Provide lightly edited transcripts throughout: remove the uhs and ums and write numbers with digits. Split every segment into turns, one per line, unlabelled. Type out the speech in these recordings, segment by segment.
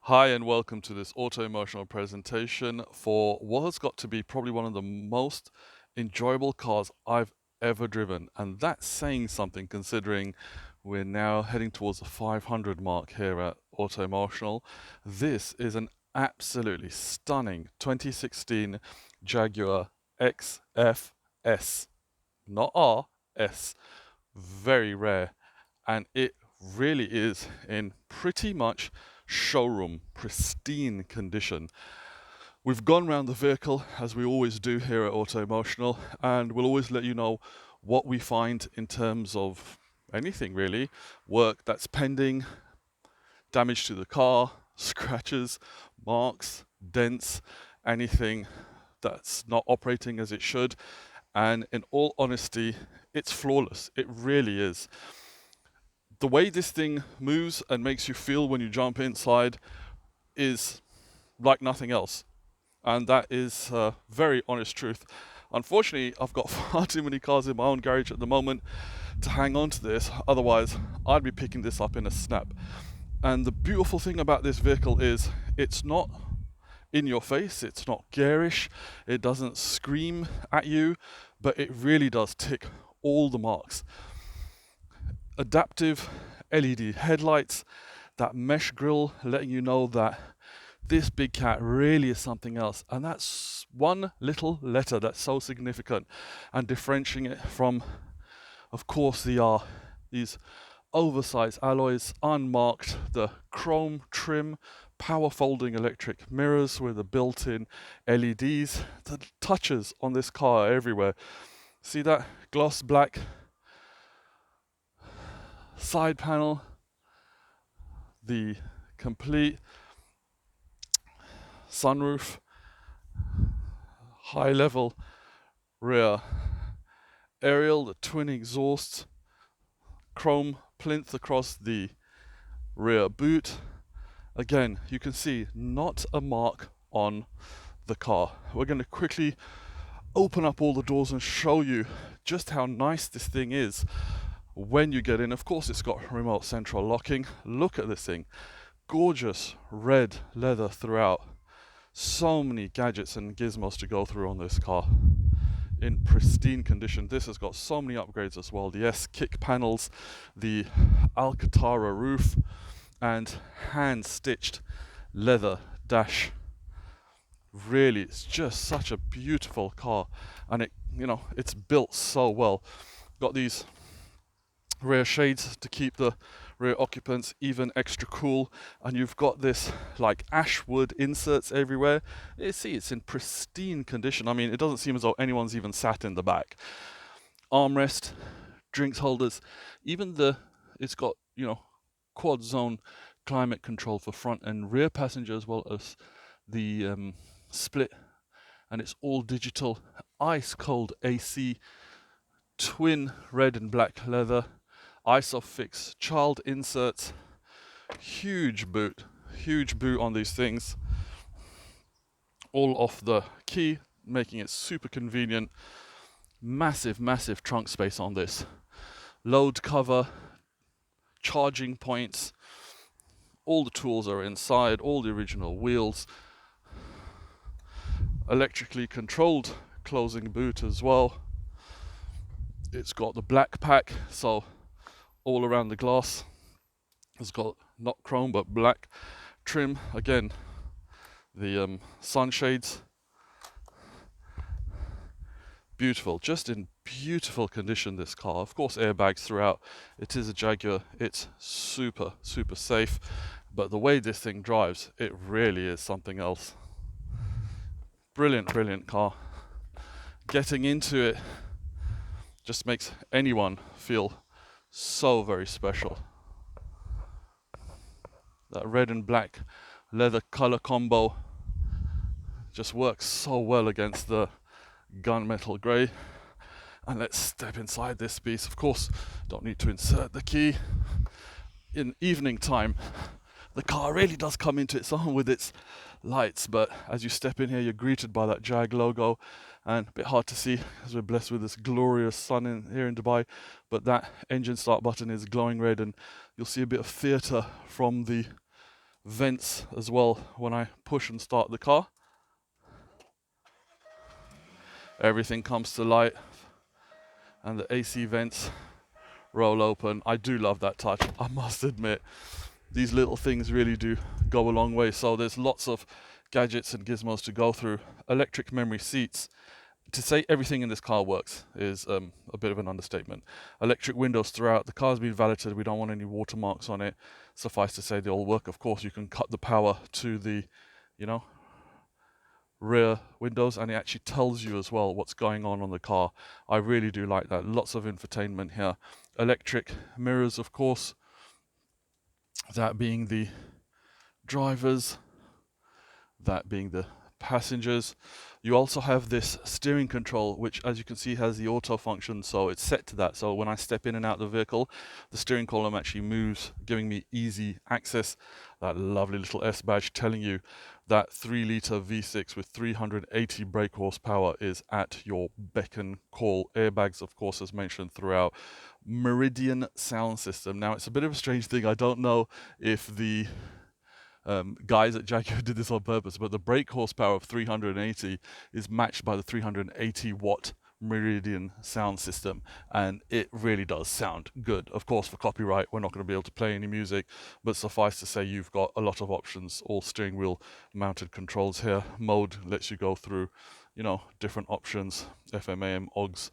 Hi and welcome to this auto-emotional presentation for what has got to be probably one of the most enjoyable cars I've ever driven. And that's saying something considering we're now heading towards the 500 mark here at Auto-Emotional. This is an absolutely stunning 2016 Jaguar XFS, not R, S. Very rare, and it really is in pretty much showroom pristine condition. We've gone around the vehicle as we always do here at Auto Emotional, and we'll always let you know what we find in terms of anything really, work that's pending, damage to the car, scratches, marks, dents, anything that's not operating as it should. And in all honesty, it's flawless. It really is. The way this thing moves and makes you feel when you jump inside is like nothing else. And that is a very honest truth. Unfortunately, I've got far too many cars in my own garage at the moment to hang on to this. Otherwise, I'd be picking this up in a snap. And the beautiful thing about this vehicle is it's not in your face, it's not garish, it doesn't scream at you, but it really does tick all the marks. Adaptive LED headlights, that mesh grille letting you know that this big cat really is something else. And that's one little letter that's so significant and differentiating it from, of course, these oversized alloys, unmarked, the chrome trim, power folding electric mirrors with the built-in LEDs. The touches on this car are everywhere. See that gloss black side panel, the complete sunroof, high level rear aerial, the twin exhausts, chrome plinth across the rear boot. Again, you can see not a mark on the car. We're going to quickly open up all the doors and show you just how nice this thing is when you get in. Of course, it's got remote central locking. Look at this thing. Gorgeous red leather throughout. So many gadgets and gizmos to go through on this car. In pristine condition. This has got so many upgrades as well. The S kick panels, the Alcantara roof, and hand-stitched leather dash. Really, it's just such a beautiful car, and it's built so well. Got these rear shades to keep the rear occupants even extra cool, and you've got this like ash wood inserts everywhere. It's in pristine condition. I mean, it doesn't seem as though anyone's even sat in the back. Armrest, drinks holders, even it's got quad zone climate control for front and rear passenger, as well as the split, and it's all digital, ice cold AC, twin red and black leather, ISOFIX child inserts, huge boot on these things, all off the key, making it super convenient. Massive trunk space on this, load cover, charging points, all the tools are inside, all the original wheels, electrically controlled closing boot as well. It's got the black pack, so all around the glass has got not chrome but black trim. Again, the sunshades, beautiful, just in beautiful condition this car. Of course, airbags throughout. It is a Jaguar, it's super safe, but the way this thing drives, it really is something else. Brilliant car. Getting into it just makes anyone feel so very special. That red and black leather color combo just works so well against the gunmetal grey. And let's step inside this piece. Of course, don't need to insert the key. In evening time, the car really does come into its own with its lights, but as you step in here, you're greeted by that JAG logo, and a bit hard to see as we're blessed with this glorious sun here in Dubai, but that engine start button is glowing red, and you'll see a bit of theatre from the vents as well when I push and start the car. Everything comes to light and the AC vents roll open. I do love that touch, I must admit. These little things really do go a long way. So there's lots of gadgets and gizmos to go through. Electric memory seats. To say everything in this car works is a bit of an understatement. Electric windows throughout. The car's been valeted. We don't want any watermarks on it. Suffice to say they all work. Of course, you can cut the power to the, rear windows, and it actually tells you as well what's going on the car. I really do like that. Lots of infotainment here. Electric mirrors, of course. That being the drivers, that being the passengers. You also have this steering control, which as you can see has the auto function, so it's set to that. So when I step in and out of the vehicle, the steering column actually moves, giving me easy access. That lovely little S badge telling you that 3-litre V6 with 380 brake horsepower is at your beck and call. Airbags, of course, as mentioned throughout. Meridian sound system. Now, it's a bit of a strange thing. I don't know if the guys at Jaguar did this on purpose, but the brake horsepower of 380 is matched by the 380 watt Meridian sound system, and it really does sound good. Of course, for copyright, we're not going to be able to play any music, but suffice to say, you've got a lot of options, all steering wheel mounted controls here. Mode lets you go through, different options, FM, AM, OGS.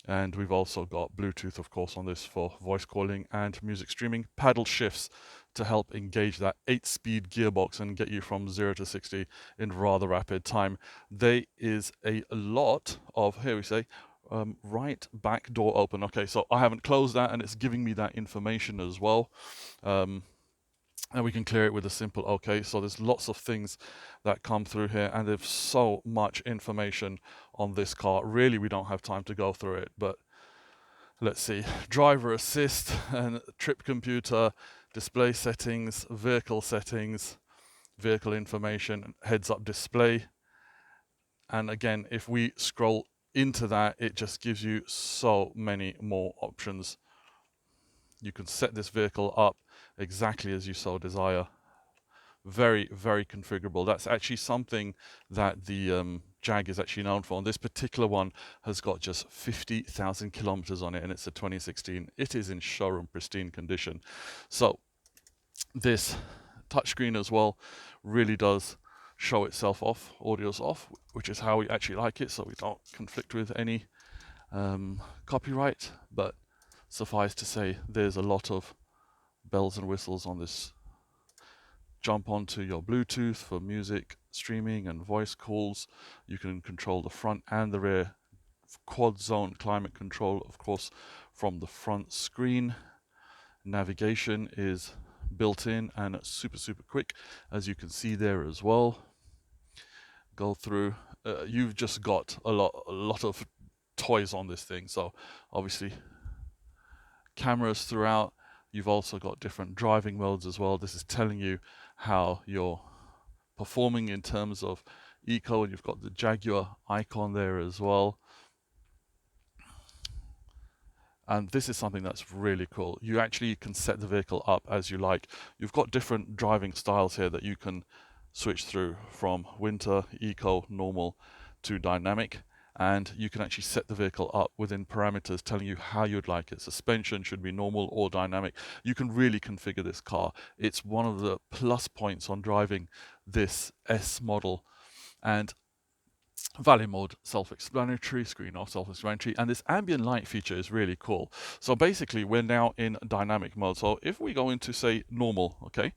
And we've also got Bluetooth, of course, on this for voice calling and music streaming. Paddle shifts to help engage that 8-speed gearbox and get you from 0 to 60 in rather rapid time. There is a lot of, here we say, right back door open. Okay, so I haven't closed that and it's giving me that information as well. And we can clear it with a simple OK. So there's lots of things that come through here, and there's so much information on this car. Really, we don't have time to go through it, but let's see. Driver assist and trip computer, display settings, vehicle information, heads-up display. And again, if we scroll into that, it just gives you so many more options. You can set this vehicle up exactly as you so desire. Very, very configurable. That's actually something that the Jag is actually known for. And this particular one has got just 50,000 kilometers on it, and it's a 2016. It is in showroom pristine condition. So this touchscreen as well really does show itself off. Audio's off, which is how we actually like it, so we don't conflict with any copyright. But suffice to say, there's a lot of bells and whistles on this. Jump onto your Bluetooth for music streaming and voice calls. You can control the front and the rear. Quad zone climate control, of course, from the front screen. Navigation is built in and super, super quick, as you can see there as well. Go through. You've just got a lot of toys on this thing. So obviously cameras throughout. You've also got different driving modes as well. This is telling you how you're performing in terms of eco, and you've got the Jaguar icon there as well. And this is something that's really cool. You actually can set the vehicle up as you like. You've got different driving styles here that you can switch through, from winter, eco, normal to dynamic. And you can actually set the vehicle up within parameters telling you how you'd like it. Suspension should be normal or dynamic. You can really configure this car. It's one of the plus points on driving this S model. And Valley mode, self-explanatory, screen off, self-explanatory, and this ambient light feature is really cool. So basically, we're now in dynamic mode. So if we go into, say, normal, okay,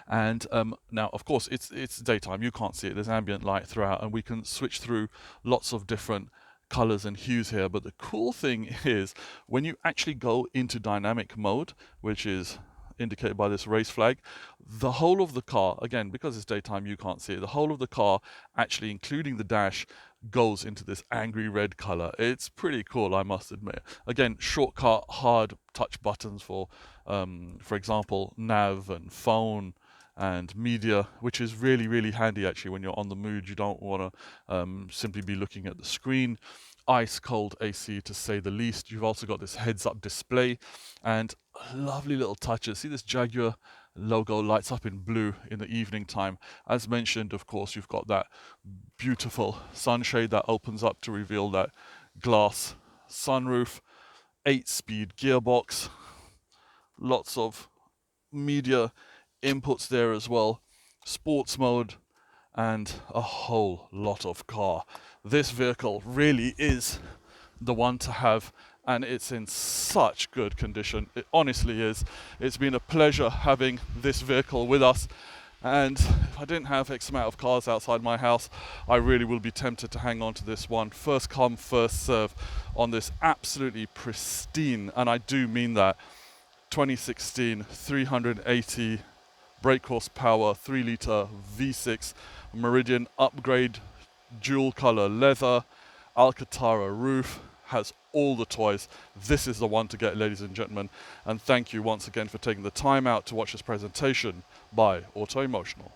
and now, of course, it's daytime, you can't see it, there's ambient light throughout, and we can switch through lots of different colors and hues here. But the cool thing is, when you actually go into dynamic mode, which is indicated by this race flag, the whole of the car, again, because it's daytime, you can't see it, the whole of the car, actually including the dash, goes into this angry red color. It's pretty cool, I must admit. Again, shortcut, hard touch buttons for example, nav and phone and media, which is really, really handy actually when you're on the move. You don't want to simply be looking at the screen. Ice cold AC, to say the least. You've also got this heads-up display and lovely little touches. See this Jaguar logo lights up in blue in the evening time. As mentioned, of course, you've got that beautiful sunshade that opens up to reveal that glass sunroof, 8-speed gearbox, lots of media inputs there as well, sports mode, and a whole lot of car. This vehicle really is the one to have, and it's in such good condition. It honestly is. It's been a pleasure having this vehicle with us, and if I didn't have X amount of cars outside my house, I really will be tempted to hang on to this one. First come, first serve on this absolutely pristine, and I do mean that, 2016 380 brake horsepower 3-litre V6 Meridian upgrade, dual color leather, Alcantara roof, has all the toys. This is the one to get, ladies and gentlemen, and thank you once again for taking the time out to watch this presentation by AUTOEMOTIONAL.